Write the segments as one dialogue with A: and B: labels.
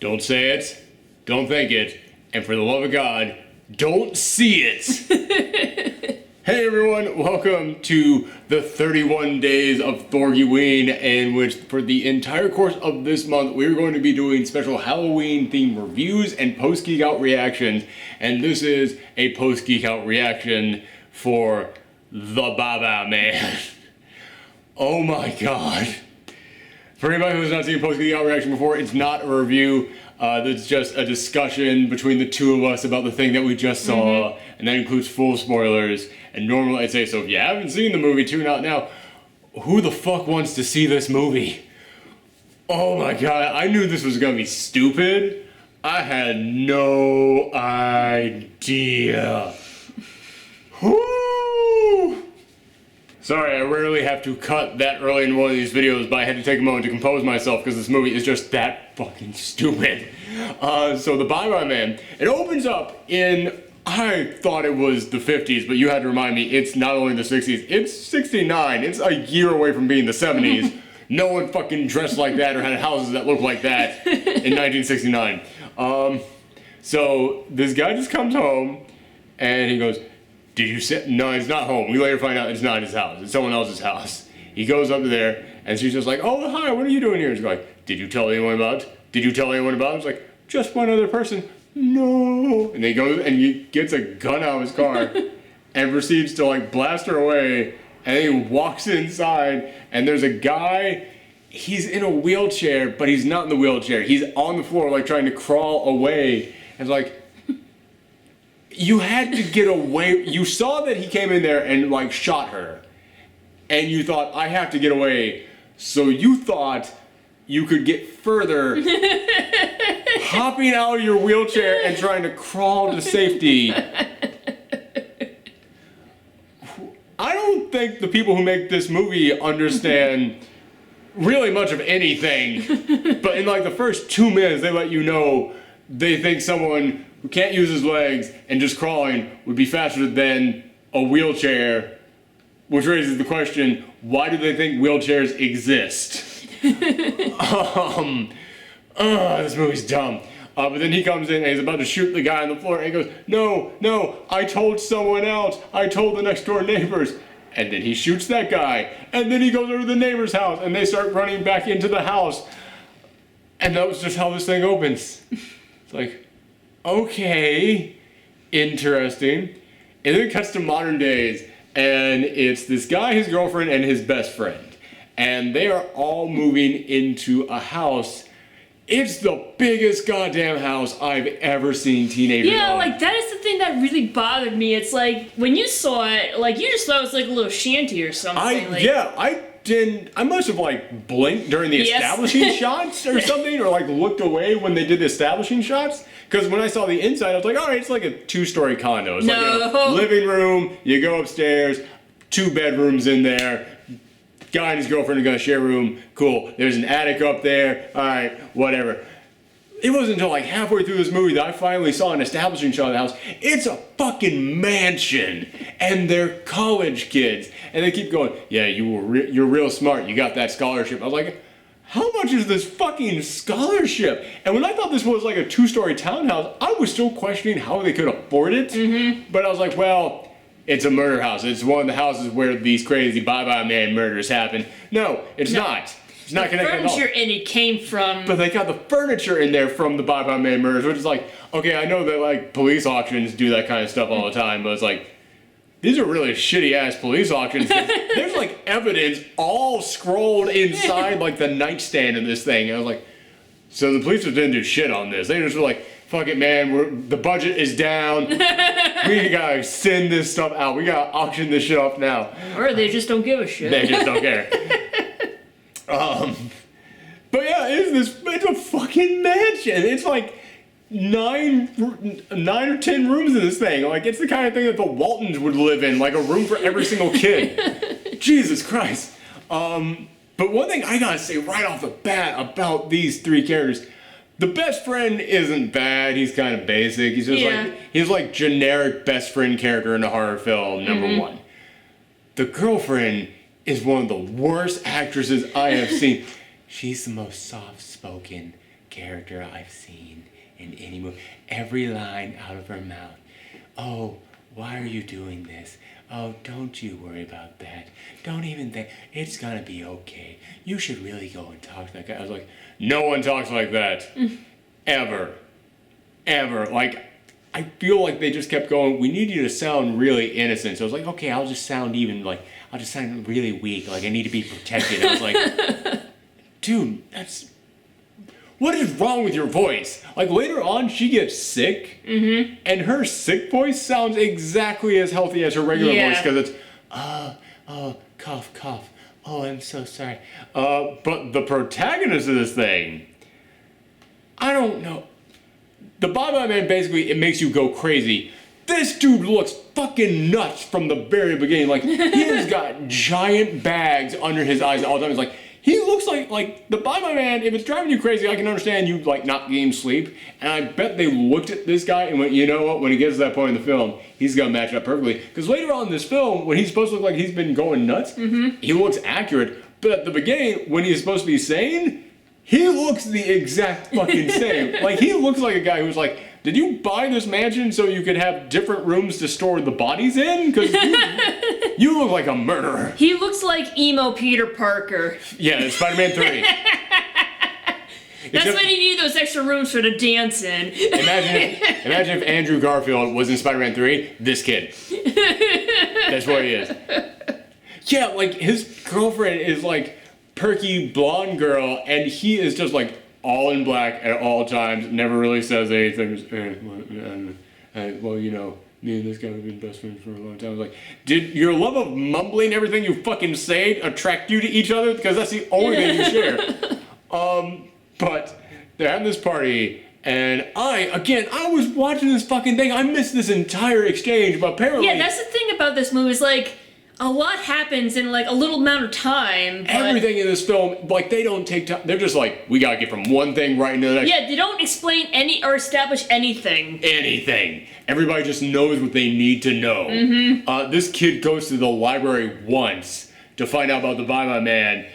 A: Don't say it, don't think it, and for the love of God, don't see it. Hey everyone, welcome to the 31 days of Thorgiween, in which for the entire course of this month we're going to be doing special Halloween themed reviews and post geek out reactions, and this is a post geek out reaction for the Baba Man. Oh my god. For anybody who's not seen a post geek out reaction before, it's not a review. It's just a discussion between the two of us about the thing that we just saw, and that includes full spoilers. And normally I'd say, so if you haven't seen the movie, tune out now. Who the fuck wants to see this movie? Oh my god, I knew this was gonna be stupid. I had no idea. Whoo! Sorry, I rarely have to cut that early in one of these videos, but I had to take a moment to compose myself because this movie is just that fucking stupid. So the Bye-Bye Man, it opens up in, I thought it was the 50s, but you had to remind me, it's not only the 60s, it's 69. It's a year away from being the 70s. No one fucking dressed like that or had houses that looked like that in 1969. So this guy just comes home and he goes, did you say? No, he's not home. We later find out it's not his house. It's someone else's house. He goes up there, and she's just like, oh, hi, what are you doing here? She's like, did you tell anyone about it? Did you tell anyone about it? He's like, just one other person. No. And he goes, and he gets a gun out of his car, and proceeds to, like, blast her away, and then he walks inside, and there's a guy, he's in a wheelchair, but he's not in the wheelchair. He's on the floor, like, trying to crawl away, and it's like, you had to get away. You saw that he came in there and like shot her, and you thought, I have to get away. So you thought you could get further hopping out of your wheelchair and trying to crawl to safety. I don't think the people who make this movie understand really much of anything, but in like the first 2 minutes they let you know they think someone who can't use his legs and just crawling would be faster than a wheelchair, which raises the question, why do they think wheelchairs exist? This movie's dumb. But then he comes in and he's about to shoot the guy on the floor, and he goes, no, I told someone else. I told the next door neighbors. And then he shoots that guy, and then he goes over to the neighbor's house, and they start running back into the house. And that was just how this thing opens. It's like, okay, interesting. And then it cuts to modern days, and it's this guy, his girlfriend, and his best friend. And they are all moving into a house. It's the biggest goddamn house I've ever seen teenagers
B: Yeah,
A: own.
B: like, that is the thing that really bothered me. It's like, when you saw it, like, you just thought it was like a little shanty or something.
A: I must have like blinked during the establishing shots or something, or like looked away when they did the establishing shots. Because when I saw the inside, I was like, all right, it's like a 2-story condo. It's like a living room, you go upstairs, 2 bedrooms in there, guy and his girlfriend are gonna share a room, cool. There's an attic up there, all right, whatever. It wasn't until like halfway through this movie that I finally saw an establishing shot of the house. It's a fucking mansion, and they're college kids, and they keep going, yeah, you're real smart, you got that scholarship. I was like, how much is this fucking scholarship? And when I thought this was like a 2-story townhouse, I was still questioning how they could afford it. But I was like, well, it's a murder house. It's one of the houses where these crazy Bye-Bye Man murders happen. No, it's not. It's not connected at all.
B: The furniture in it came from...
A: But they got the furniture in there from the Bye-Bye Man murders, which is like, okay, I know that like police auctions do that kind of stuff all the time, but it's like, these are really shitty ass police auctions. There's like evidence all scrolled inside like the nightstand of this thing. And I was like, so the police just didn't do shit on this. They just were like, fuck it, man, the budget is down. We gotta send this stuff out. We gotta auction this shit off now.
B: Or they just don't give a shit.
A: They just don't care. But yeah, it's a fucking mansion. It's like 9 or 10 rooms in this thing. Like, it's the kind of thing that the Waltons would live in, like a room for every single kid. Jesus Christ. But one thing I gotta say right off the bat about these 3 characters, the best friend isn't bad. He's kind of basic. He's just he's like generic best friend character in a horror film, number 1. The girlfriend is one of the worst actresses I have seen. She's the most soft-spoken, character I've seen in any movie. Every line out of her mouth. Oh, why are you doing this? Oh, don't you worry about that. Don't even think. It's gonna be okay. You should really go and talk to that guy. I was like, no one talks like that. Ever. Ever. Like, I feel like they just kept going, we need you to sound really innocent. So I was like, okay, I'll just sound I'll just sound really weak. Like, I need to be protected. I was like, dude, what is wrong with your voice? Like, later on, she gets sick, and her sick voice sounds exactly as healthy as her regular voice, because it's, cough, cough. Oh, I'm so sorry. But the protagonist of this thing, I don't know. The Bye Bye Man, basically, it makes you go crazy. This dude looks fucking nuts from the very beginning. Like, he has got giant bags under his eyes all the time. It's like, he looks like the Bye Bye Man, if it's driving you crazy, I can understand you, like, not getting sleep. And I bet they looked at this guy and went, you know what, when he gets to that point in the film, he's gonna match up perfectly. Because later on in this film, when he's supposed to look like he's been going nuts, he looks accurate. But at the beginning, when he's supposed to be sane, he looks the exact fucking same. Like, he looks like a guy who's like, did you buy this mansion so you could have different rooms to store the bodies in? Because you look like a murderer.
B: He looks like emo Peter Parker.
A: Yeah, it's Spider-Man 3.
B: That's why he needed those extra rooms for the dance in.
A: Imagine if Andrew Garfield was in Spider-Man 3, this kid. That's what he is. Yeah, like, his girlfriend is like perky blonde girl, and he is just like all in black at all times, never really says anything. Well, you know, me and this guy have been best friends for a long time. I was like, did your love of mumbling everything you fucking say attract you to each other? Because that's the only thing you share. But they're having this party, and I was watching this fucking thing. I missed this entire exchange, but apparently...
B: Yeah, that's the thing about this movie, is like, a lot happens in like a little amount of time.
A: Everything in this film, like, they don't take time. They're just like, we gotta get from one thing right into the next.
B: Yeah, they don't explain or establish anything.
A: Anything. Everybody just knows what they need to know. This kid goes to the library once to find out about the Bye Bye Man.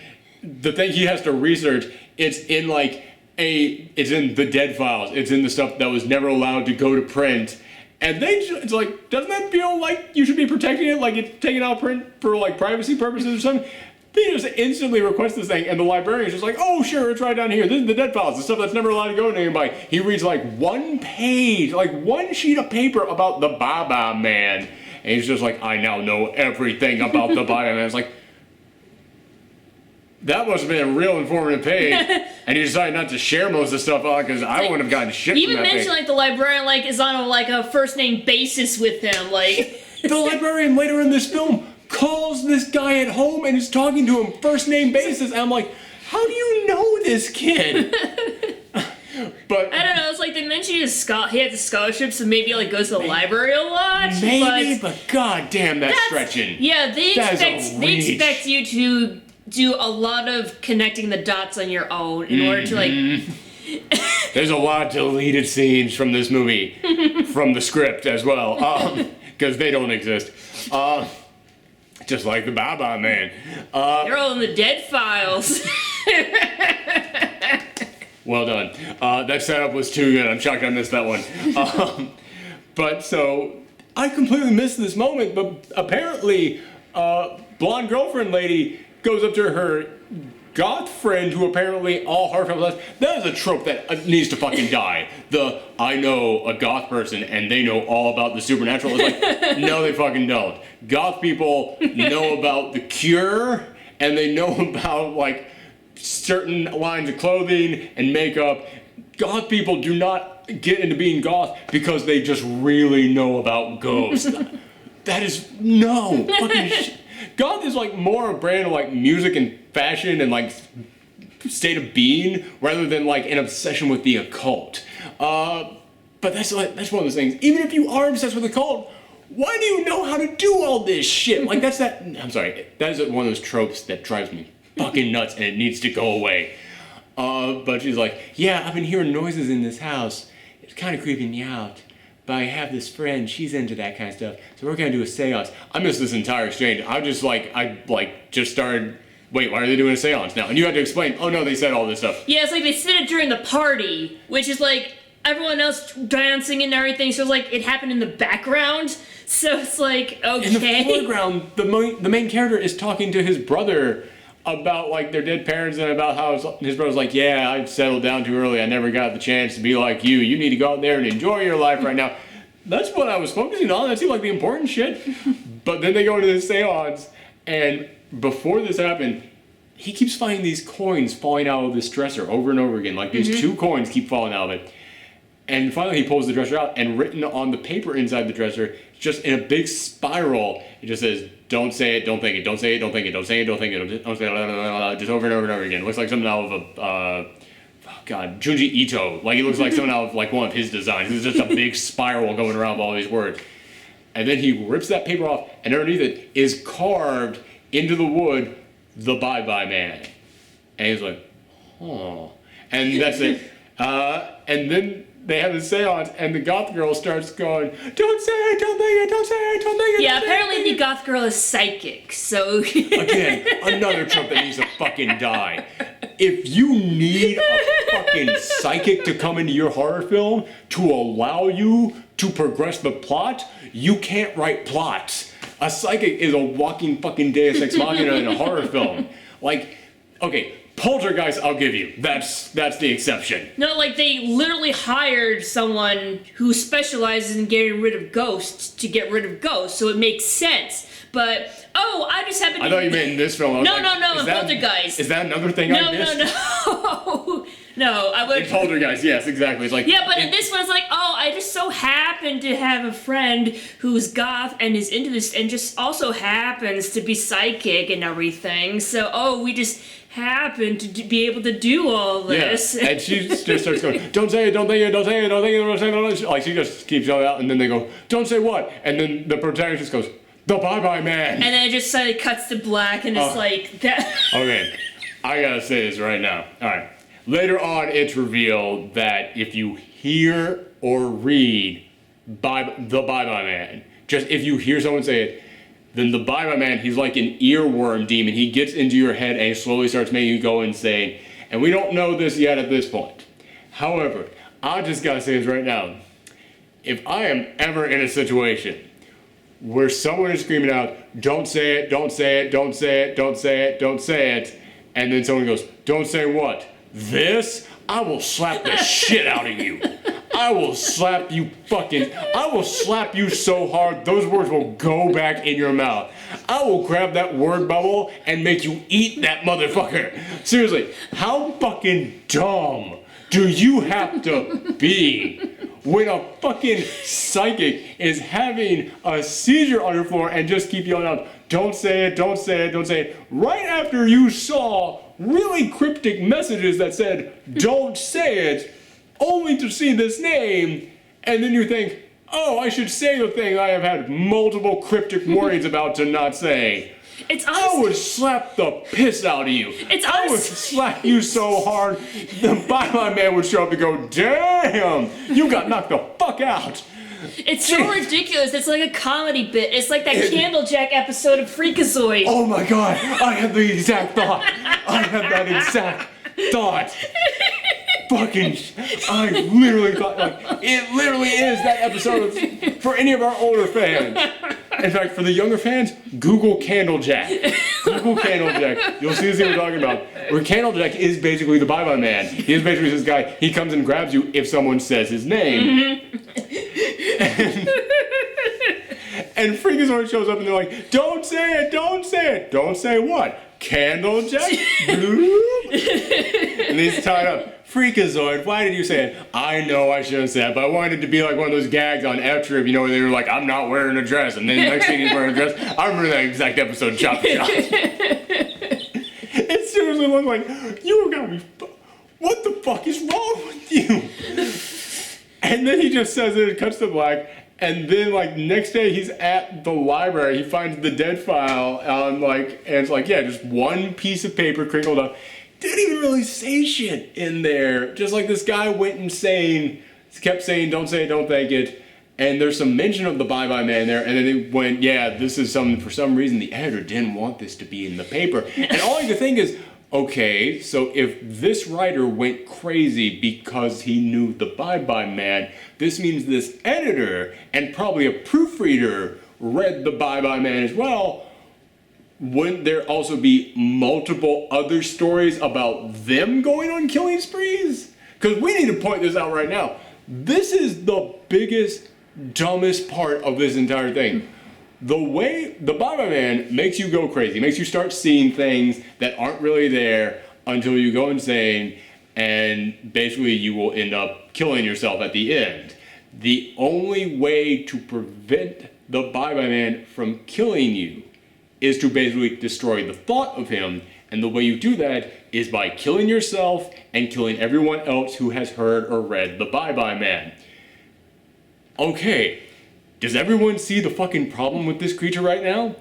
A: The thing he has to research, it's in the dead files. It's in the stuff that was never allowed to go to print. And it's like, doesn't that feel like you should be protecting it? Like it's taken out of print for like privacy purposes or something? They just instantly request this thing, and the librarian's just like, oh sure, it's right down here. This is the dead files, the stuff that's never allowed to go to anybody. He reads like one page, like one sheet of paper about the Bye Bye Man. And he's just like, I now know everything about the Bye Bye Man. It's like, that must have been a real informative page, and he decided not to share most of the stuff on because I wouldn't have gotten shit
B: Even
A: from that
B: mentioned
A: thing.
B: like the librarian like is on a first name basis with him, like.
A: The librarian later in this film calls this guy at home and is talking to him first name basis, and I'm like, how do you know this kid? But
B: I don't know. It's like they mentioned he had the scholarship, so maybe like goes to the library a lot.
A: Maybe, but god damn, that's stretching.
B: Yeah, they
A: They
B: expect you to do a lot of connecting the dots on your own in order to like.
A: There's a lot of deleted scenes from this movie, from the script as well, because they don't exist. Just like the Bye Bye Man.
B: They're all in the dead files.
A: Well done. That setup was too good. I'm shocked I missed that one. But so, I completely missed this moment, but apparently, blonde girlfriend lady goes up to her goth friend who apparently all heartfelt love. That is a trope that needs to fucking die. I know a goth person and they know all about the supernatural. It's like, no they fucking don't. Goth people know about the Cure and they know about like certain lines of clothing and makeup. Goth people do not get into being goth because they just really know about ghosts. That is, no, fucking shit. Goth is like more a brand of like music and fashion and like state of being rather than like an obsession with the occult. But that's one of those things. Even if you are obsessed with the occult, why do you know how to do all this shit? Like that is one of those tropes that drives me fucking nuts and it needs to go away. But she's like, yeah, I've been hearing noises in this house. It's kind of creeping me out. But I have this friend, she's into that kind of stuff, so we're gonna do a seance. I missed this entire exchange. I just started wait, why are they doing a seance now? And you had to explain, oh no, they said all this stuff.
B: Yeah, it's like they said it during the party, which is like everyone else dancing and everything, so it's like it happened in the background. So it's like, okay.
A: In the foreground, the main character is talking to his brother about like their dead parents and about how his brother's like, yeah, I settled down too early. I never got the chance to be like you. You need to go out there and enjoy your life right now. That's what I was focusing on. That seemed like the important shit. But then they go into this seance, and before this happened, he keeps finding these coins falling out of this dresser over and over again. Like these 2 coins keep falling out of it. And finally he pulls the dresser out, and written on the paper inside the dresser, just in a big spiral, it just says, don't say it, don't think it, don't say it, don't think it, don't say it, don't think it, don't say it, just over and over and over again. It looks like something out of a, Junji Ito. Like it looks like something out of like one of his designs. It's just a big spiral going around with all these words. And then he rips that paper off, and underneath it is carved into the wood, the Bye-Bye Man. And he's like, oh. And that's it. And then they have a seance, and the goth girl starts going, don't say it, don't think it, don't say it, don't think it.
B: Yeah, apparently the goth girl is psychic, so...
A: Again, another trope that needs to fucking die. If you need a fucking psychic to come into your horror film to allow you to progress the plot, you can't write plots. A psychic is a walking fucking Deus Ex Machina in a horror film. Like, okay, Poltergeist, I'll give you. That's the exception.
B: No, like they literally hired someone who specializes in getting rid of ghosts to get rid of ghosts, so it makes sense. But I just happened to...
A: I thought you meant in this film.
B: No, in Poltergeist.
A: Is that another thing I missed?
B: No, I would...
A: In Poltergeist, yes, exactly. It's like...
B: Yeah, but in this one, it's like, I just so happen to have a friend who's goth and is into this and just also happens to be psychic and everything. So, we just happen to be able to do all this.
A: Yeah, and she just starts going, don't say it, don't think it, don't say it, don't think it, don't say it, don't say it. Like, she just keeps yelling out, and then they go, don't say what? And then the protagonist goes, the Bye-Bye Man.
B: And then it just suddenly cuts to black, and it's like that.
A: Okay, I gotta say this right now. All right. Later on, it's revealed that if you hear or read the Bye-Bye Man, just if you hear someone say it, then the Bye-Bye Man, he's like an earworm demon. He gets into your head and he slowly starts making you go insane. And we don't know this yet at this point. However, I just gotta say this right now. If I am ever in a situation where someone is screaming out, don't say it, don't say it, don't say it, don't say it, don't say it, and then someone goes, don't say what? This? I will slap the shit out of you. I will slap you so hard those words will go back in your mouth. I will grab that word bubble and make you eat that motherfucker. Seriously, how fucking dumb do you have to be when a fucking psychic is having a seizure on your floor and just keep yelling out, don't say it, don't say it, don't say it, right after you saw really cryptic messages that said, don't say it, only to see this name, and then you think, I should say the thing I have had multiple cryptic warnings about to not say. I would slap the piss out of you. I would slap you so hard, the Bye-Bye Man would show up and go, damn, you got knocked the fuck out.
B: It's so ridiculous. It's like a comedy bit. It's like that Candlejack episode of Freakazoid.
A: Oh my god, I had the exact thought. Fucking, I literally thought, like, it literally is that episode for any of our older fans. In fact, for the younger fans, Google Candlejack. Google Candlejack. You'll see the thing we're talking about. Where Candlejack is basically the Bye-Bye Man. He is basically this guy. He comes and grabs you if someone says his name. And Freakazoid shows up and they're like, don't say it, don't say it. Don't say what? Candlejack? And he's tied up. Freakazoid, why did you say it? I know I shouldn't say it, but I wanted it to be like one of those gags on F-Trip, where they were like, I'm not wearing a dress, and then the next thing he's wearing a dress. I remember that exact episode of Chop Chop. It seriously looked like, you gotta be, what the fuck is wrong with you? And then he just says it, it cuts to black, and then next day he's at the library, he finds the dead file, and it's like, yeah, just one piece of paper crinkled up. Didn't even really say shit in there. Just like this guy went insane, kept saying, don't say it, don't think it. And there's some mention of the Bye-Bye Man there, and then it went, yeah, this is something, for some reason, the editor didn't want this to be in the paper. And all I could think is, okay, so if this writer went crazy because he knew the Bye-Bye Man, this means this editor, and probably a proofreader, read the Bye-Bye Man as well. Wouldn't there also be multiple other stories about them going on killing sprees? Because we need to point this out right now. This is the biggest, dumbest part of this entire thing. The way the Bye-Bye Man makes you go crazy, makes you start seeing things that aren't really there until you go insane, and basically you will end up killing yourself at the end. The only way to prevent the Bye-Bye Man from killing you is to basically destroy the thought of him, and the way you do that is by killing yourself and killing everyone else who has heard or read the Bye-Bye Man. Okay, does everyone see the fucking problem with this creature right now?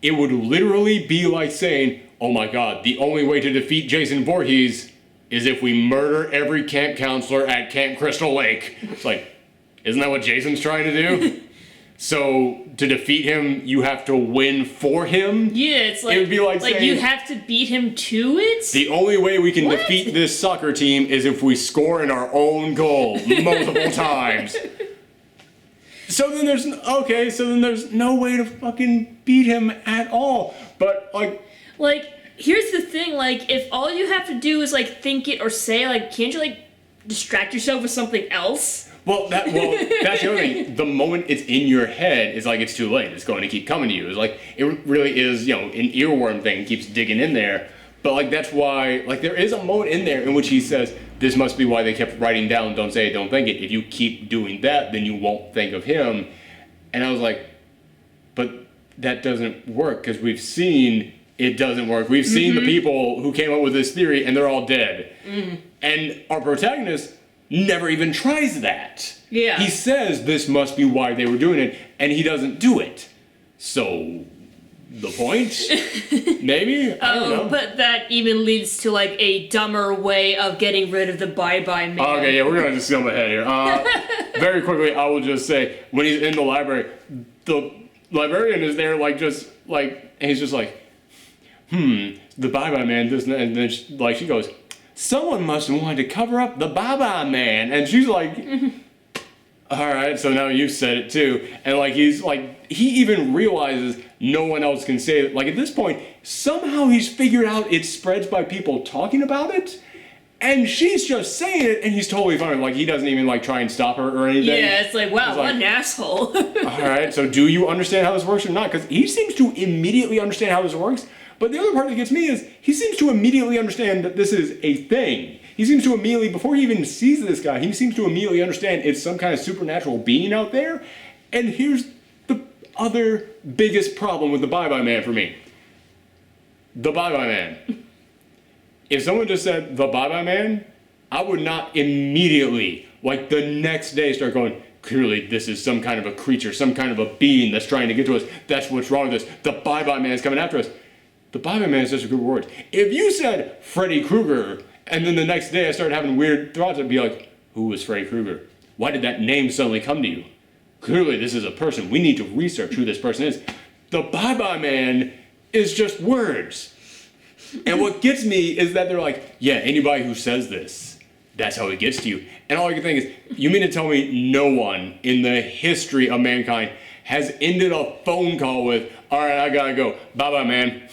A: It would literally be like saying, oh my god, the only way to defeat Jason Voorhees is if we murder every camp counselor at Camp Crystal Lake. It's like, isn't that what Jason's trying to do? So, to defeat him, you have to win for him?
B: Yeah, it's like,
A: it would be like saying,
B: you have to beat him to it?
A: The only way we can defeat this soccer team is if we score in our own goal multiple times. So then there's no way to fucking beat him at all. But
B: like, here's the thing, like, if all you have to do is like think it or say, like, can't you like distract yourself with something else?
A: Well, that's the other thing. The moment it's in your head, it's like it's too late. It's going to keep coming to you. It's like, it really is, you know, an earworm thing. It keeps digging in there. But like, that's why, like, there is a moment in there in which he says, this must be why they kept writing down, don't say it, don't think it. If you keep doing that, then you won't think of him. And I was like, but that doesn't work, because we've seen it doesn't work. We've seen the people who came up with this theory, and they're all dead. And our protagonist never even tries that.
B: Yeah.
A: He says this must be why they were doing it, and he doesn't do it. So, the point? Maybe? I don't know.
B: But that even leads to like a dumber way of getting rid of the Bye-Bye Man.
A: Okay, yeah, we're gonna just jump ahead here. Very quickly, I will just say, when he's in the library, the librarian is there and he's just like, the Bye-Bye Man doesn't, and then she goes, someone must have wanted to cover up the Bye-Bye Man. And she's like, alright, so now you said it too. And like, he's like, he even realizes no one else can say it. Like, at this point, somehow he's figured out it spreads by people talking about it. And she's just saying it, and he's totally fine. Like, he doesn't even like try and stop her or anything.
B: Yeah, it's like, wow, what an asshole.
A: Alright, so do you understand how this works or not? Because he seems to immediately understand how this works. But the other part that gets me is, he seems to immediately understand that this is a thing. He seems to immediately, before he even sees this guy, he seems to immediately understand it's some kind of supernatural being out there. And here's the other biggest problem with the Bye-Bye Man for me. The Bye-Bye Man. If someone just said, the Bye-Bye Man, I would not immediately, like the next day, start going, clearly this is some kind of a creature, some kind of a being that's trying to get to us. That's what's wrong with this. The Bye-Bye Man is coming after us. The Bye-Bye Man is such a good word. If you said Freddy Krueger, and then the next day I started having weird thoughts, I'd be like, who was Freddy Krueger? Why did that name suddenly come to you? Clearly this is a person. We need to research who this person is. The Bye-Bye Man is just words. And what gets me is that they're like, yeah, anybody who says this, that's how it gets to you. And all I can think is, you mean to tell me no one in the history of mankind has ended a phone call with, alright, I gotta go. Bye-bye, man.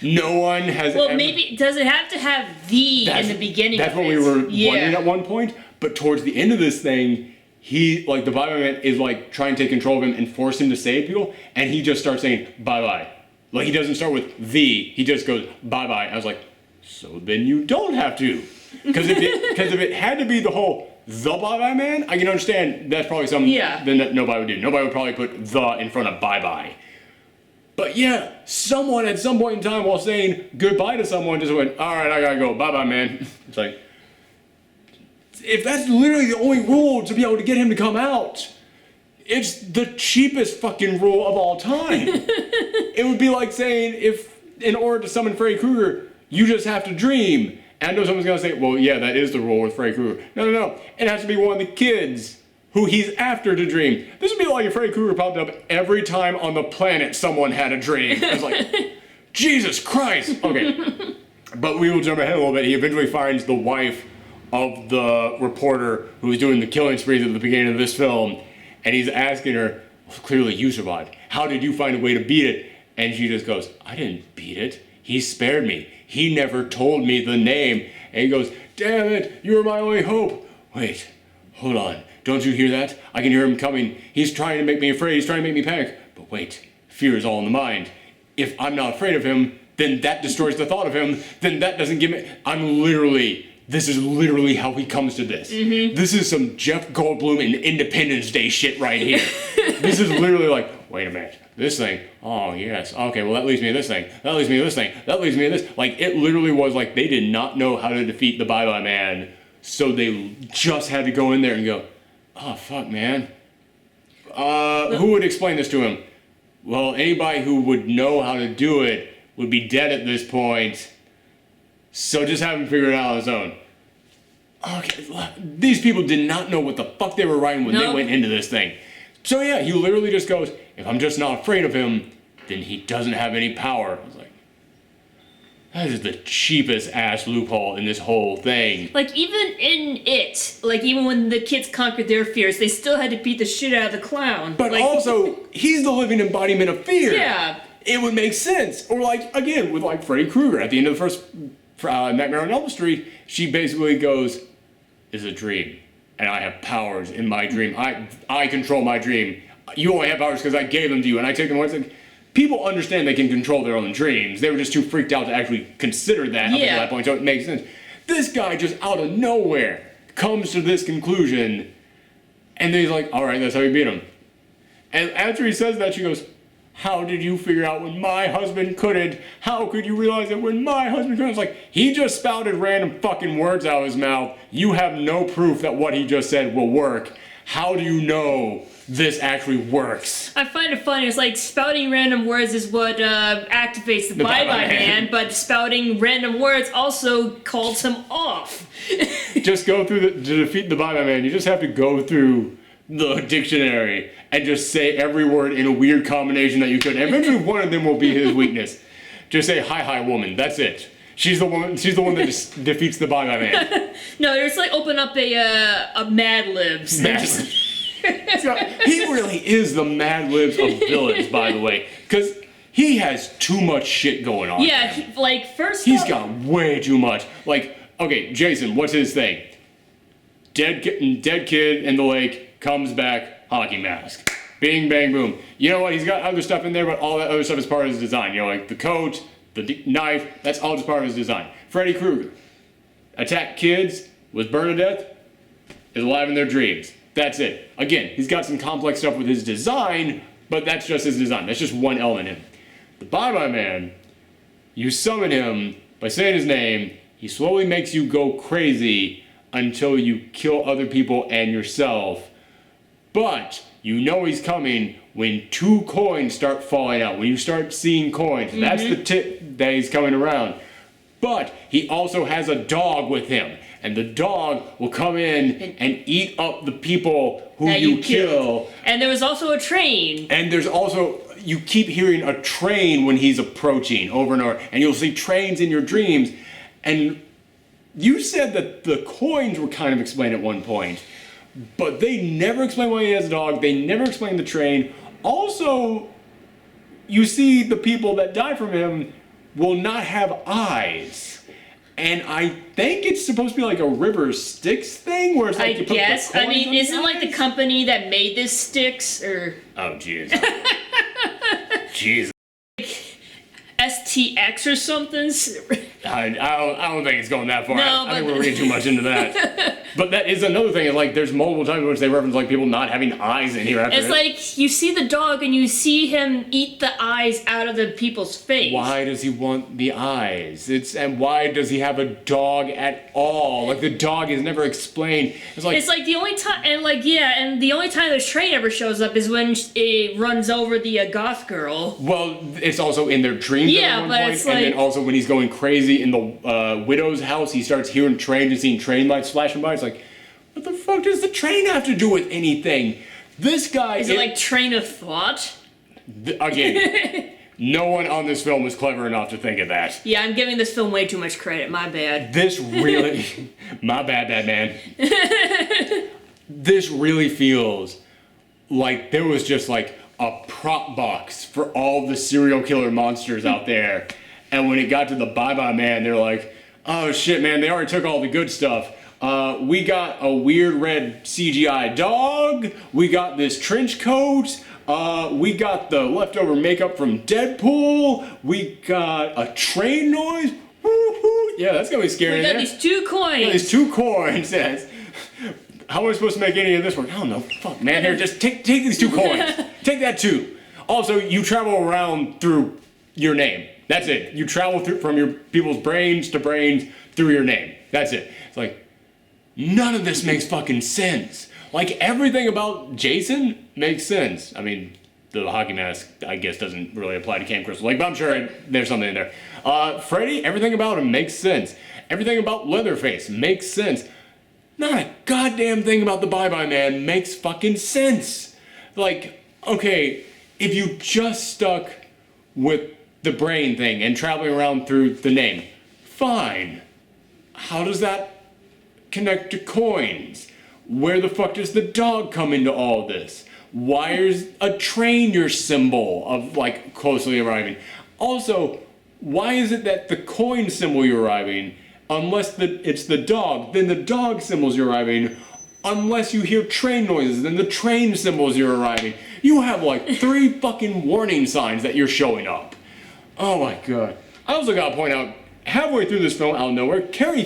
A: No one has ever...
B: maybe, does it have to have the in the beginning
A: That's
B: of
A: what
B: it?
A: we were wondering at one point, but towards the end of this thing, he, like, the Bye-Bye Man is, like, trying to take control of him and force him to save people, and he just starts saying, bye-bye. Like, he doesn't start with the, he just goes, bye-bye. I was like, so then you don't have to. Because if it had to be the whole, the Bye-Bye Man, I can understand that's probably something that nobody would do. Nobody would probably put the in front of bye-bye. But yeah, someone at some point in time while saying goodbye to someone just went, alright, I gotta go, bye-bye, man. It's like, if that's literally the only rule to be able to get him to come out, it's the cheapest fucking rule of all time. It would be like saying, if in order to summon Freddy Krueger, you just have to dream. And I know someone's gonna say, well, yeah, that is the rule with Freddy Krueger. No. It has to be one of the kids who he's after to dream. This would be like if Freddy Krueger popped up every time on the planet someone had a dream. I was like, Jesus Christ! Okay. But we will jump ahead a little bit. He eventually finds the wife of the reporter who was doing the killing sprees at the beginning of this film, and he's asking her, well, clearly you survived. How did you find a way to beat it? And she just goes, I didn't beat it. He spared me. He never told me the name. And he goes, damn it, you were my only hope. Wait, hold on. Don't you hear that? I can hear him coming. He's trying to make me afraid. He's trying to make me panic. But wait, fear is all in the mind. If I'm not afraid of him, then that destroys the thought of him. Then that doesn't give me... This is literally how he comes to this. Mm-hmm. This is some Jeff Goldblum and Independence Day shit right here. This is literally like, wait a minute, this thing, oh yes, okay, well that leads me to this thing, that leads me to this thing, that leads me to this. Like, it literally was like they did not know how to defeat the Bye-Bye Man, so they just had to go in there and go, oh fuck, man. Who would explain this to him? Well, anybody who would know how to do it would be dead at this point. So just have him figure it out on his own. Okay, these people did not know what the fuck they were writing when they went into this thing. So yeah, he literally just goes, if I'm just not afraid of him, then he doesn't have any power. I was like, that is the cheapest ass loophole in this whole thing.
B: Like, even in it, like, even when the kids conquered their fears, they still had to beat the shit out of the clown.
A: But
B: like,
A: also, he's the living embodiment of fear.
B: Yeah.
A: It would make sense. Or like, again, with like Freddy Krueger at the end of the first Nightmare on Elm Street, she basically goes, it's a dream, and I have powers in my dream. I control my dream. You only have powers because I gave them to you, and I take them away. It's like, people understand they can control their own dreams. They were just too freaked out to actually consider that up until that point, so it makes sense. This guy just out of nowhere comes to this conclusion, and then he's like, all right, that's how you beat him. And after he says that, she goes, how did you figure out when my husband couldn't? How could you realize that when my husband couldn't? It's like, he just spouted random fucking words out of his mouth. You have no proof that what he just said will work. How do you know this actually works?
B: I find it funny. It's like spouting random words is what activates the Bye-Bye Man, but spouting random words also calls him off.
A: Just go through to defeat the Bye-Bye Man, you just have to go through the dictionary and just say every word in a weird combination that you could. And eventually one of them will be his weakness. Just say, hi, woman. That's it. She's the one that just defeats the Bye-Bye Man.
B: No, just like open up a Mad Libs.
A: He really is the Mad Libs of villains, by the way. Because he has too much shit going on.
B: Yeah,
A: He's got way too much. Like, okay, Jason, what's his thing? Dead kid in the lake, comes back, hockey mask. Bing, bang, boom. You know what? He's got other stuff in there, but all that other stuff is part of his design. You know, like the coat, the knife, that's all just part of his design. Freddy Krueger. Attack kids, was burned to death, is alive in their dreams. That's it. Again, he's got some complex stuff with his design, but that's just his design. That's just one element in him. The Bye-Bye Man, you summon him by saying his name, he slowly makes you go crazy until you kill other people and yourself. But you know he's coming when 2 coins start falling out. When you start seeing coins, that's the tip that he's coming around. But he also has a dog with him. And the dog will come in and eat up the people who you kill.
B: And there was also a train.
A: And there's also, you keep hearing a train when he's approaching over and over. And you'll see trains in your dreams. And you said that the coins were kind of explained at one point. But they never explain why he has a dog. They never explain the train. Also, you see the people that die from him will not have eyes. And I think it's supposed to be like a River Styx thing, where it's like you put the coins on the
B: isn't like the company that made this Styx, or...
A: Oh, jeez. Jeez.
B: STX or something?
A: I don't think it's going that far.
B: No,
A: I think we're reading too much into that. But that is another thing. Like, there's multiple times in which they reference like people not having eyes in here. After
B: it's like you see the dog and you see him eat the eyes out of the people's face.
A: Why does he want the eyes? And why does he have a dog at all? Like, the dog is never explained. It's like
B: the only time, and the only time this train ever shows up is when it runs over the goth girl.
A: Well, it's also in their dreams.
B: Yeah,
A: at one
B: but
A: point,
B: it's
A: and
B: like...
A: then also when he's going crazy in the widow's house, he starts hearing trains and seeing train lights flashing by. It's like, What the fuck does the train have to do with anything? This guy
B: Is it like train of thought?
A: Again, no one on this film was clever enough to think of that.
B: Yeah, I'm giving this film way too much credit. My bad.
A: This really... my bad, man. This really feels like there was just like a prop box for all the serial killer monsters out there. And when it got to the Bye-Bye Man, they're like, oh shit, man, they already took all the good stuff. We got a weird red CGI dog. We got this trench coat. We got the leftover makeup from Deadpool. We got a train noise. Woo-hoo. Yeah, that's gonna be scary.
B: We got these 2 coins.
A: Yeah, these 2 coins. Yes. How am I supposed to make any of this work? I don't know. Fuck, man. Here, just take these 2 coins. Take that too. Also, you travel around through your name. That's it. You travel through from your people's brains to brains through your name. That's it. It's like, none of this makes fucking sense. Like, everything about Jason makes sense. I mean, the hockey mask, I guess, doesn't really apply to Camp Crystal Lake, but I'm sure there's something in there. Freddy, everything about him makes sense. Everything about Leatherface makes sense. Not a goddamn thing about the Bye-Bye Man makes fucking sense. Like, okay, if you just stuck with the brain thing and traveling around through the name, fine. How does that connect to coins? Where the fuck does the dog come into all this? Why is a train your symbol of, like, closely arriving? Also, why is it that the coin symbol you're arriving, unless it's the dog, then the dog symbols you're arriving, unless you hear train noises, then the train symbols you're arriving. You have like 3 fucking warning signs that you're showing up. Oh my god. I also gotta point out, halfway through this film, out of nowhere, Carrie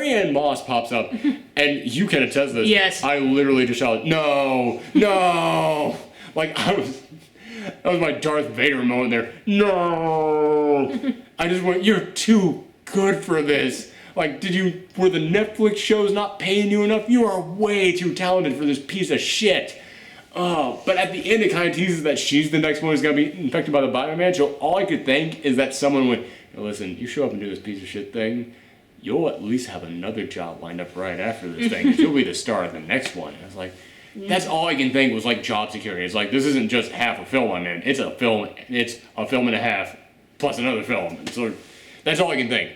A: Ann Moss pops up, and you can attest to this.
B: Yes.
A: I literally just shouted, no! Like, that was my Darth Vader moment there. No! I just went, you're too good for this. Like, were the Netflix shows not paying you enough? You are way too talented for this piece of shit. Oh, but at the end it kind of teases that she's the next one who's going to be infected by the Bye-Bye Man, so all I could think is that someone went, listen, you show up and do this piece of shit thing, you'll at least have another job lined up right after this thing, because you'll be the star of the next one. I was like, that's all I can think was like job security. It's like, this isn't just half a film I'm in, it's a film and a half, plus another film. And so that's all I can think.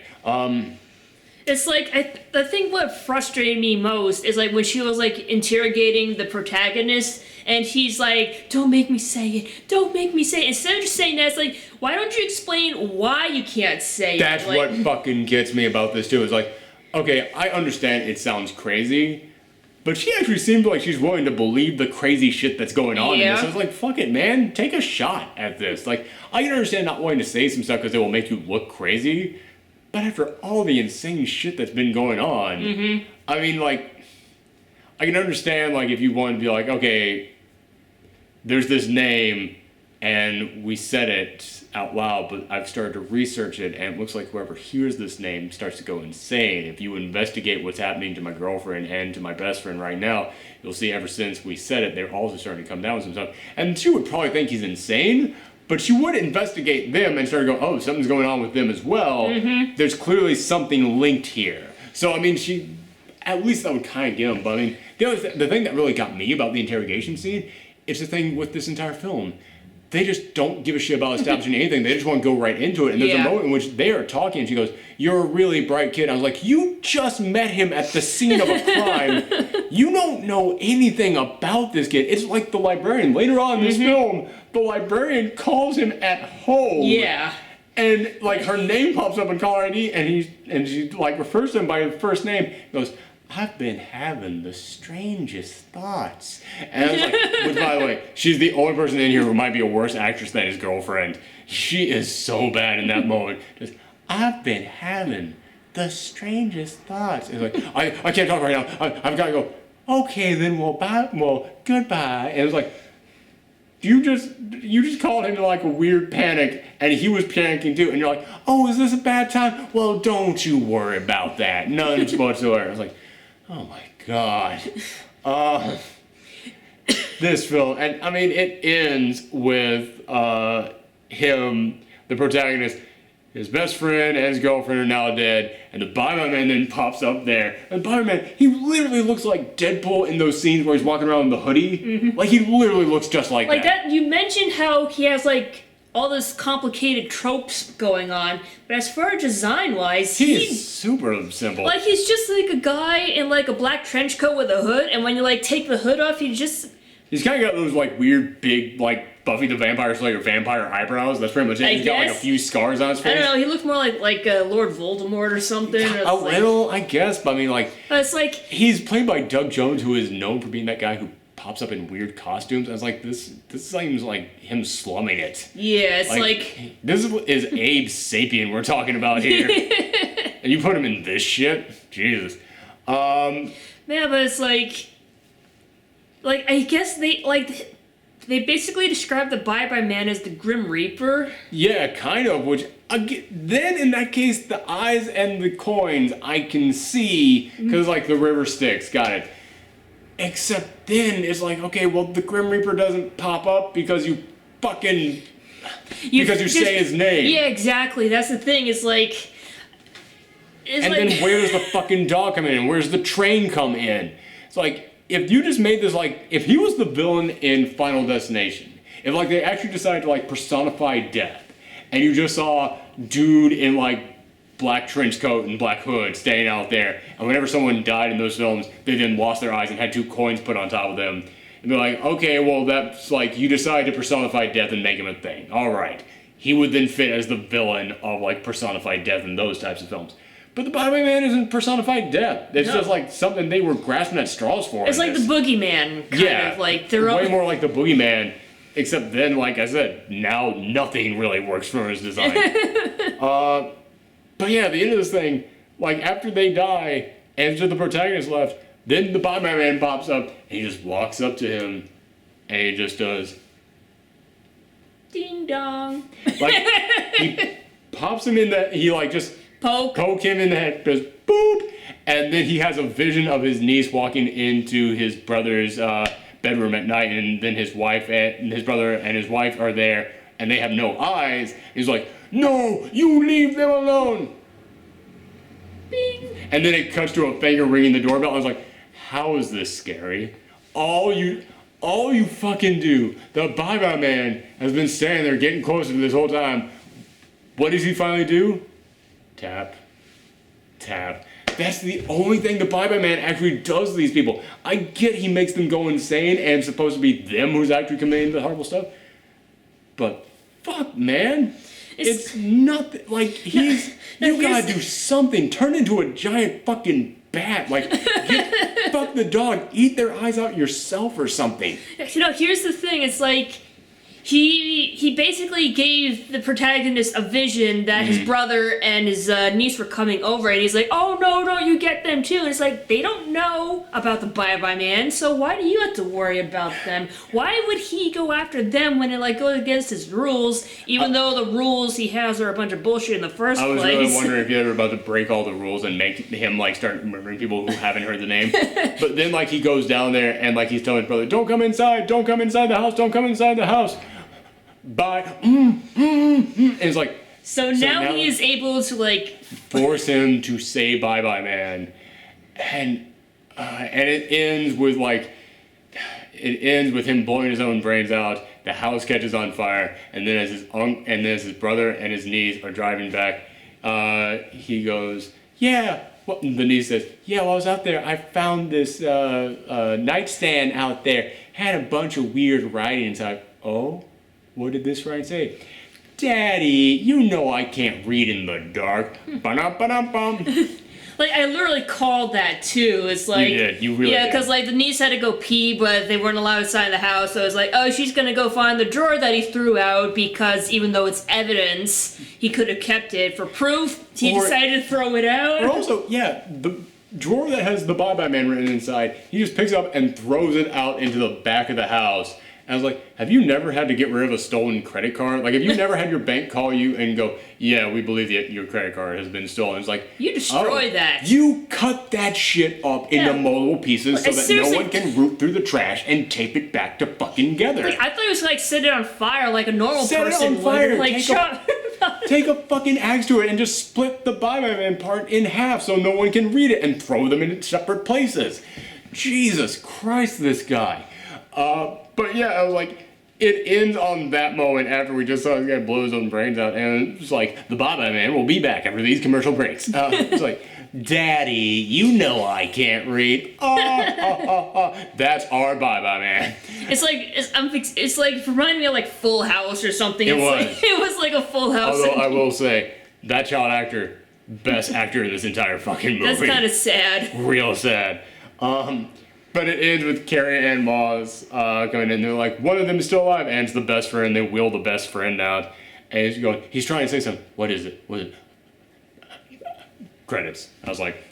B: It's like, I think what frustrated me most is like when she was like interrogating the protagonist and he's like, don't make me say it, don't make me say it. Instead of just saying that, it's like, why don't you explain why you can't say
A: That's
B: it? That's
A: what fucking gets me about this too. It's like, okay, I understand it sounds crazy, but she actually seems like she's willing to believe the crazy shit that's going on in this. I was like, fuck it, man, take a shot at this. Like, I can understand not wanting to say some stuff because it will make you look crazy, but after all the insane shit that's been going on, I mean, like, I can understand, like, if you want to be like, okay, there's this name, and we said it out loud, but I've started to research it, and it looks like whoever hears this name starts to go insane. If you investigate what's happening to my girlfriend and to my best friend right now, you'll see ever since we said it, they're also starting to come down with some stuff. And she would probably think he's insane, but she would investigate them and start to go, oh, something's going on with them as well. There's clearly something linked here. So, I mean, at least that would kind of get him. But, I mean, the thing that really got me about the interrogation scene is the thing with this entire film. They just don't give a shit about establishing anything. They just want to go right into it. And there's a moment in which they are talking and she goes, you're a really bright kid. I was like, you just met him at the scene of a crime. You don't know anything about this kid. It's like the librarian. Later on in this film, the librarian calls him at home.
B: Yeah.
A: And, like, her name pops up in caller ID and she, like, refers to him by his first name. Goes, I've been having the strangest thoughts. And I was like, which, by the way, she's the only person in here who might be a worse actress than his girlfriend. She is so bad in that moment. Just, I've been having the strangest thoughts. It's like, I can't talk right now. I've got to go, okay, then goodbye. And it was like, you just called into like a weird panic, and he was panicking too, and you're like, oh, is this a bad time? Well, don't you worry about that. None whatsoever. I was like, oh my god. This film, and I mean, it ends with him, the protagonist, his best friend and his girlfriend are now dead, And the Bye-Bye-Man then pops up there. And Bye-Bye-Man, he literally looks like Deadpool in those scenes where he's walking around in the hoodie. Like, he literally looks just like that.
B: Like that, you mentioned how he has, like, all this complicated tropes going on, but as far as design-wise,
A: he's super simple.
B: Like, he's just, like, a guy in, like, a black trench coat with a hood, and when you, like, take the hood off,
A: He's kind of got those, like, weird, big, like, Buffy the Vampire Slayer vampire eyebrows. That's pretty much it. He's got, like, a few scars on his face.
B: I don't know, he looked more like Lord Voldemort or something.
A: A little, I guess, but I mean, like...
B: It's like...
A: He's played by Doug Jones, who is known for being that guy who pops up in weird costumes. And it's like, this seems like him slumming it.
B: Yeah, it's like...
A: This is Abe Sapien we're talking about here. And you put him in this shit? Jesus.
B: Yeah, but it's like... Like, I guess they basically describe the Bye-Bye-Man as the Grim Reaper.
A: Yeah, kind of, which, then in that case, the eyes and the coins I can see, because, like, the river Styx, got it. Except then, it's like, okay, well, the Grim Reaper doesn't pop up because you fucking... because you say his name.
B: Yeah, exactly, that's the thing, it's like...
A: Then where's the fucking dog come in? Where's the train come in? It's like... If you just made this, like, if he was the villain in Final Destination, if, like, they actually decided to, like, personify death, and you just saw dude in, like, black trench coat and black hood standing out there, and whenever someone died in those films, they then lost their eyes and had 2 coins put on top of them, and they're like, okay, well, that's, like, you decided to personify death and make him a thing. All right. He would then fit as the villain of, like, personified death in those types of films. But the Bye-Bye-Man isn't personified death. It's just like something they were grasping at straws for.
B: It's like the Boogeyman, kind of like they're
A: way more like the Boogeyman. Except then, like I said, now nothing really works for his design. But yeah, at the end of this thing, like after they die, and the protagonist left, then the Bye-Bye-Man pops up and he just walks up to him, and he just does,
B: ding dong.
A: Like he pops him in the, he like just. Poke him in the head, goes boop, and then he has a vision of his niece walking into his brother's bedroom at night, and then his wife and his brother and his wife are there, and they have no eyes. He's like, "No, you leave them alone."
B: Bing.
A: And then it cuts to a finger ringing the doorbell. I was like, "How is this scary? All you fucking do, the Bye-Bye-Man has been standing there getting closer to this whole time. What does he finally do? Tap. Tap. That's the only thing the Bye-Bye-Man actually does to these people. I get he makes them go insane and it's supposed to be them who's actually committing the horrible stuff. But fuck, man. It's nothing. Like, you gotta do something. Turn into a giant fucking bat. Like, fuck the dog. Eat their eyes out yourself or something.
B: You know, here's the thing. It's like... He basically gave the protagonist a vision that his brother and his niece were coming over, and he's like, oh no, don't you get them too? And it's like, they don't know about the Bye-Bye-Man, so why do you have to worry about them? Why would he go after them when it like goes against his rules, even though the rules he has are a bunch of bullshit in the first place?
A: I was really wondering if you're ever about to break all the rules and make him like start remembering people who haven't heard the name. But then like he goes down there and like he's telling his brother, don't come inside the house, don't come inside the house. Bye. And it's like...
B: So now he is able to, like...
A: force him to say Bye-Bye-Man. And it ends with, like... It ends with him blowing his own brains out. The house catches on fire. And then as his brother and his niece are driving back, he goes, yeah... Well, the niece says, yeah, while I was out there, I found this nightstand out there. Had a bunch of weird writing inside. Oh? What did this writing say? Daddy, you know I can't read in the dark. Ba-dum-ba-dum-bum.
B: Like, I literally called that, too. It's like...
A: You did. You really did.
B: Yeah, because, like, the niece had to go pee, but they weren't allowed inside the house, so it was like, oh, she's gonna go find the drawer that he threw out, because even though it's evidence, he could have kept it for proof. He decided to throw it out.
A: Or also, yeah, the drawer that has the Bye-Bye-Man written inside, he just picks up and throws it out into the back of the house. And I was like, have you never had to get rid of a stolen credit card? Like, have you never had your bank call you and go, yeah, we believe that your credit card has been stolen? It's like...
B: You destroy that.
A: You cut that shit up into multiple pieces so that no one can root through the trash and tape it back to fucking together.
B: Like, I thought it was like set it on fire like a normal person
A: would. Set it on fire.
B: Like,
A: take a fucking axe to it and just split the Bye-Bye-Man part in half so no one can read it and throw them in separate places. Jesus Christ, this guy. But yeah, I was like, it ends on that moment after we just saw this guy blow his own brains out, and it's like, the Bye-Bye-Man will be back after these commercial breaks. It's like, Daddy, you know I can't read. That's our Bye-Bye-Man.
B: It's like reminding me of like Full House or something.
A: It was.
B: It was like a Full House.
A: Although I will say, that child actor, best actor in this entire fucking movie.
B: That's kind of sad.
A: Real sad. But it ends with Carrie and Moz coming in. They're like, one of them is still alive, and it's the best friend. They wheel the best friend out. And he's going, he's trying to say something. What is it? What is it? Credits. I was like,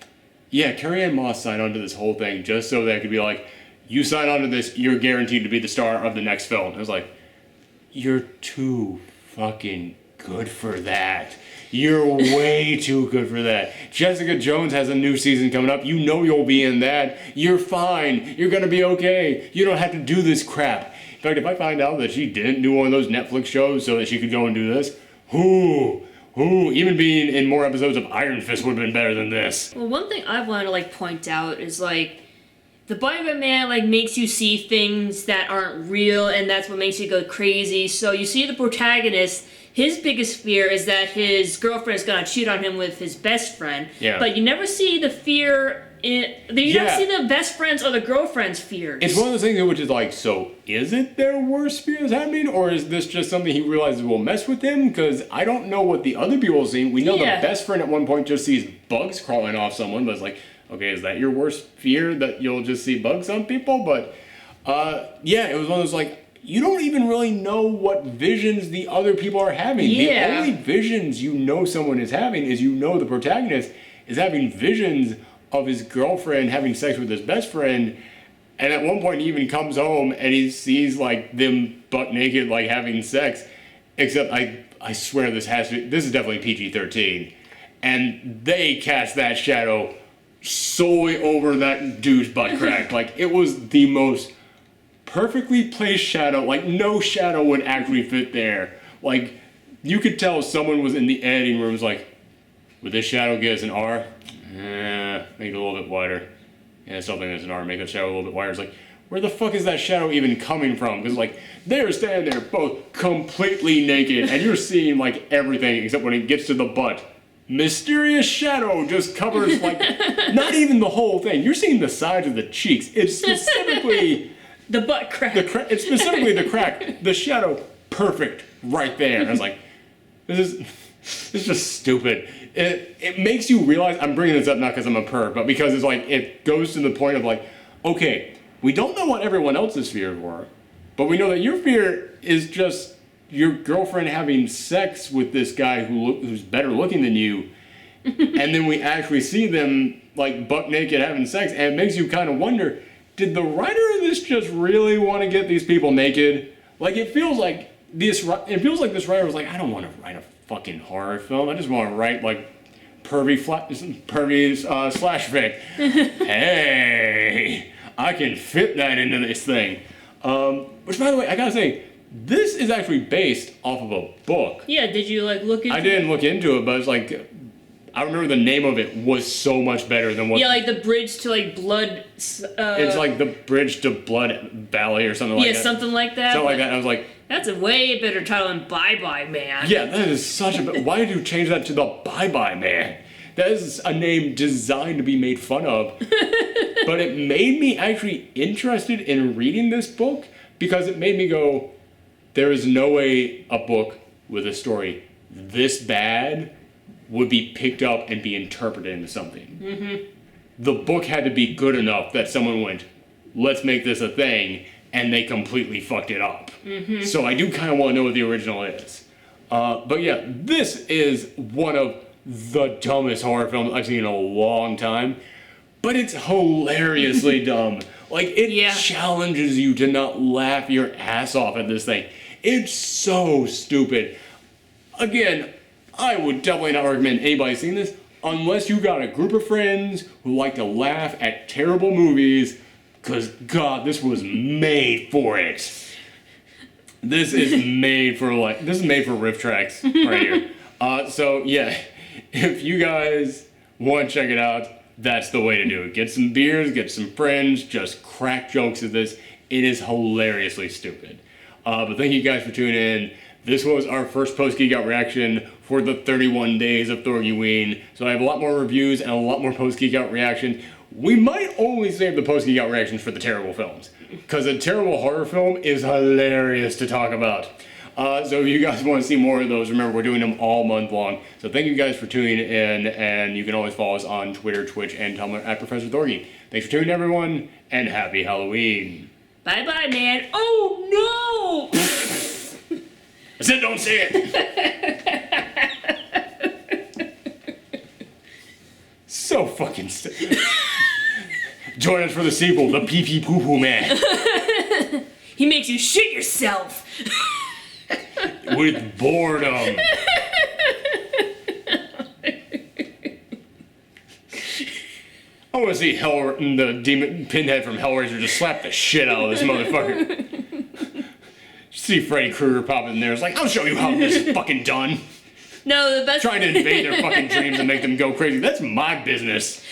A: yeah, Carrie Ann Moss signed on to this whole thing just so they could be like, you sign on to this, you're guaranteed to be the star of the next film. I was like, you're too fucking good for that. You're way too good for that. Jessica Jones has a new season coming up. You know you'll be in that. You're fine. You're gonna be okay. You don't have to do this crap. In fact, if I find out that she didn't do one of those Netflix shows so that she could go and do this, even being in more episodes of Iron Fist would have been better than this.
B: Well, one thing I want to like point out is like the Bye-Bye-Man like makes you see things that aren't real, and that's what makes you go crazy. So you see the protagonist, his biggest fear is that his girlfriend is gonna cheat on him with his best friend.
A: Yeah.
B: But you never see the fear never see the best friend's or the girlfriend's fears.
A: It's one of those things which is like, so is it their worst fear that's happening, or is this just something he realizes will mess with him? Because I don't know what the other people have seen. We know the best friend at one point just sees bugs crawling off someone, but it's like, okay, is that your worst fear, that you'll just see bugs on people? But yeah, it was one of those like, you don't even really know what visions the other people are having.
B: Yeah.
A: The only visions you know someone is having is the protagonist is having visions of his girlfriend having sex with his best friend, and at one point he even comes home and he sees like them butt naked like having sex, except I swear this is definitely PG-13, and they cast that shadow solely over that dude's butt crack. Like, it was the most perfectly placed shadow. Like, no shadow would actually fit there. Like, you could tell someone was in the editing room was like, would this shadow get us an R? Make it a little bit wider. Yeah, something that's an R, make the shadow a little bit wider. It's like, where the fuck is that shadow even coming from? Because like, they're standing there both completely naked, and you're seeing like everything except when it gets to the butt. Mysterious shadow just covers like, not even the whole thing. You're seeing the sides of the cheeks. It's specifically
B: the butt crack.
A: It's specifically the crack. The shadow, perfect right there. And I was like, this is just stupid. It makes you realize, I'm bringing this up not because I'm a perv, but because it's like, it goes to the point of like, okay, we don't know what everyone else's fears were, but we know that your fear is just your girlfriend having sex with this guy who's better looking than you, and then we actually see them like butt naked having sex, and it makes you kind of wonder, did the writer of this just really want to get these people naked? Like, it feels like this writer was like, I don't want to write a fucking horror film. I just want to write like pervy slash fic. Hey, I can fit that into this thing. Which, by the way, I gotta say, this is actually based off of a book.
B: Yeah, did you like look into it?
A: I didn't look into it, but it's like, I remember the name of it was so much better than what...
B: Yeah, like the Bridge to like Blood...
A: it's like the Bridge to Blood Ballet or something like that.
B: Yeah, something like that.
A: Something like that. And I was like...
B: That's a way better title than Bye-Bye-Man.
A: Yeah, that is such a... Why did you change that to the Bye-Bye-Man? That is a name designed to be made fun of. But it made me actually interested in reading this book, because it made me go, there is no way a book with a story this bad would be picked up and be interpreted into something. Mm-hmm. The book had to be good enough that someone went, let's make this a thing, and they completely fucked it up. Mm-hmm. So I do kind of want to know what the original is. But yeah, this is one of the dumbest horror films I've seen in a long time. But it's hilariously dumb. Like, it challenges you to not laugh your ass off at this thing. It's so stupid. Again, I would definitely not recommend anybody seeing this unless you got a group of friends who like to laugh at terrible movies, because, God, this was made for it. This is made for, riff tracks right here. So yeah, if you guys want to check it out, that's the way to do it. Get some beers, get some friends, just crack jokes at this. It is hilariously stupid. But thank you guys for tuning in. This was our first post-geek out reaction for the 31 days of THORGIWEEN. So I have a lot more reviews and a lot more post-geek out reactions. We might only save the post-geek out reactions for the terrible films, because a terrible horror film is hilarious to talk about. So if you guys want to see more of those, remember we're doing them all month long. So thank you guys for tuning in, and you can always follow us on Twitter, Twitch, and Tumblr at Professor Thorgy. Thanks for tuning in, everyone, and happy Halloween.
B: Bye-bye, man. Oh, no!
A: I said don't say it! So fucking sick. Join us for the sequel, The Pee-Pee Poo-Poo Man.
B: He makes you shit yourself.
A: With boredom. I want to see the demon Pinhead from Hellraiser just slap the shit out of this motherfucker. See Freddy Krueger pop in there. It's like, I'll show you how this is fucking done.
B: No, the best.
A: Trying to invade their fucking dreams and make them go crazy. That's my business.